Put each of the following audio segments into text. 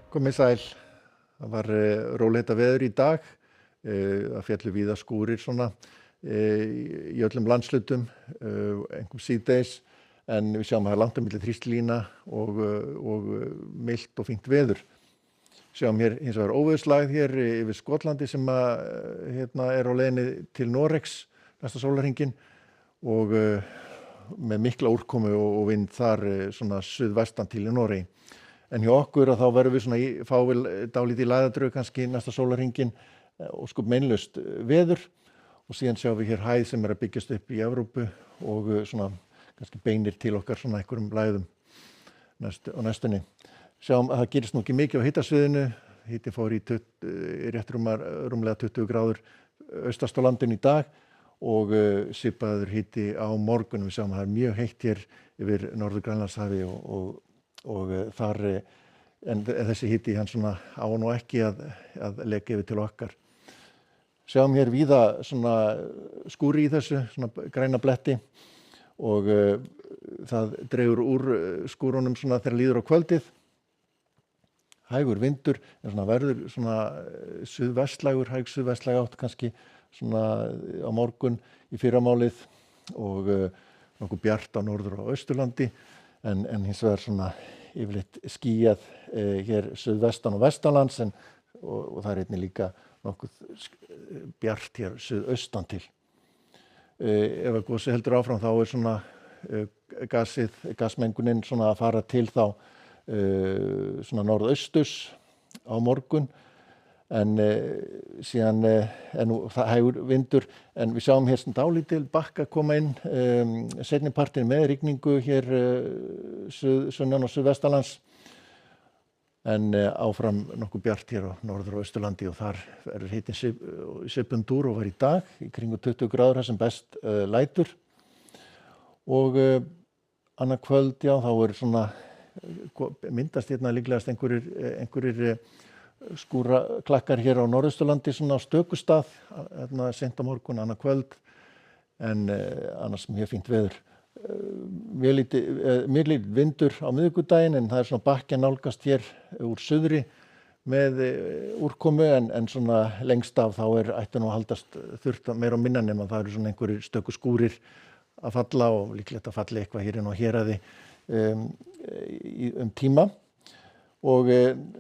Komið sæl. Það var róleita veður í dag. Það féllu víða skúrir svona í öllum landshlutum, einhverjum síðdegis, en við sjáum að það er langt á milli þrýstlína og milt og fínt veður. Sjáum hér hins vegar óveðurslægð hér yfir Skotlandi sem er á leiðinni til Noregs næsta sólarhringinn og með mikla úrkomu og vind þar svona suðvestan til í Noregi. En hjá okkur þá verðum við svona fáum við dálítið lægðadrög kannski næsta sólarhringinn og sko meinlaust veður og síðan sjáum við hér hæð sem að byggjast upp í Evrópu og svona kannski beinir til okkar svona einhverjum lægðum á næstunni. Sjáum að það gerist nú ekki mikið á hitasviðinu. Hitinn fór í rétt rúmlega 20 gráður austast á landinu í dag og svipaður hiti á morgun. Við sjáum að það er mjög heitt hér yfir Norður-Grænlandshafi og þar en þessi hiti hann svona á nú ekki að leka yfir til okkar. Sjáum hér víða svona skúri í þessu, svona græna bletti og það dregur úr skúrunum svona þegar líður á kvöldið. Hægur vindur, en svona verður svona hæg suðvestlæg átt kannski svona á morgun í fyrramálið og nokkuð bjart á Norður- og Austurlandi en hins vegar svona yfirleitt skýjað hér suðvestan og vestanlands og það er einnig líka nokkuð bjart hér suðaustan til. Ef að gosið heldur áfram þá er svona gasmengunin svona að fara til þá svona norðausturs á morgun en síðan nú það hægur vindur en við sjáum hér dálítil bakka koma inn seinni partinn með rigningu hér sunnan og suðvestanlands en áfram nokkuð bjart hér á Norður- og Austurlandi og þar verður hitinn svipum dúr og var í dag í kringum 20 gráður þar sem best lætur og annað kvöld já þá er svona myndast hérna líklegast einhverjir skúraklakkar hér á Norðausturlandi svona á stökustað seint á morgun, annað kvöld en annars mjög fínt veður. Mjög lítið vindur á miðvikudaginn en það er svona bakki að nálgast hér úr suðri með úrkomu en svona lengst af þá ætti nú að haldast þurrt meira á minna nema það eru svona einhverjir stöku skúrir að falla og líklegt að falli eitthvað hér inn á héraði tíma og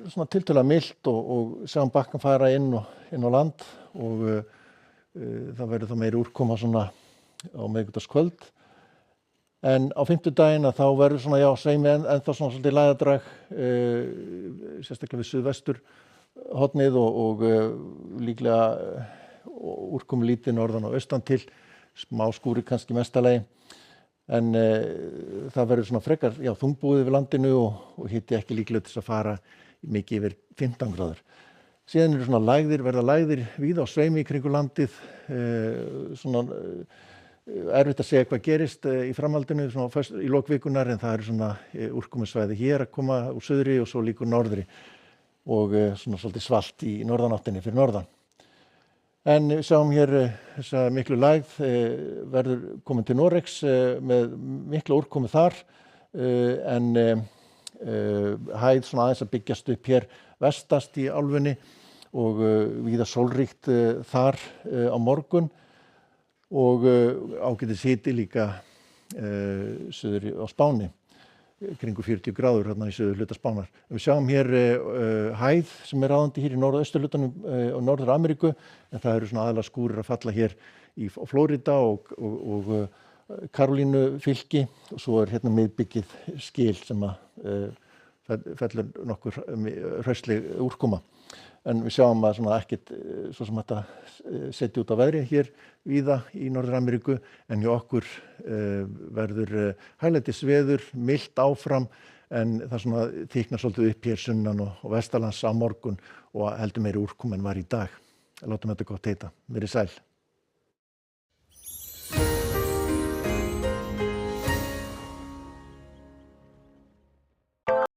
svona tiltölulega milt og sjáum bakkan fara inn á land og það verður þá meiri úrkoma svona á miðvikudagskvöld en á fimmtudaginn þá verður svona já sveimi ennþá svona svolítið lægðadrag sérstaklega við suðvestur hornið og líklega úrkomu lítið norðan og austan til smá skúri kannski mestalagi en það verður svona frekar þungbúið yfir landinu og hiti ekki líklega til að fara mikið yfir 15 gráður. Síðan eru svona verða lægðir víða á sveimi í kringum landið svona erfitt að segja hvað gerist í framhaldinu svona í lok vikunnar en það eru svona úrkomusvæði hér að koma úr suðri og svo líka úr norðri og svona svolítið svalt í norðanáttinni fyrir norðan. En við sjáum hér þessa miklu lægð verður komin til Noregs með mikla úrkomu þar en hæð svona aðeins að byggjast upp hér vestast í álfunni og víða sólríkt þar á morgun og ágætis hiti líka suður á Spáni kringu 40 gráður hérna í suðurhluta Spánar. Við sjáum hér hæð sem ráðandi hér í norðausturhlutanum og Norður-Ameríku en það eru svona aðalega skúrir að falla hér í Flórída og Karólínu fylki og svo er hérna miðbyggið skil sem að fellur nokkur hraustleg úrkoma. En við sjáum að svona ekkert svo sem þetta setja út á veðri hér víða í Norður-Ameríku en hjá okkur verður hæglætis veður, milt áfram en það svona þykknar svolítið upp hér sunnan og vestanlands á morgun og heldur meiri úrkomu en var í dag. Látum þetta gott heita. Verið sæl.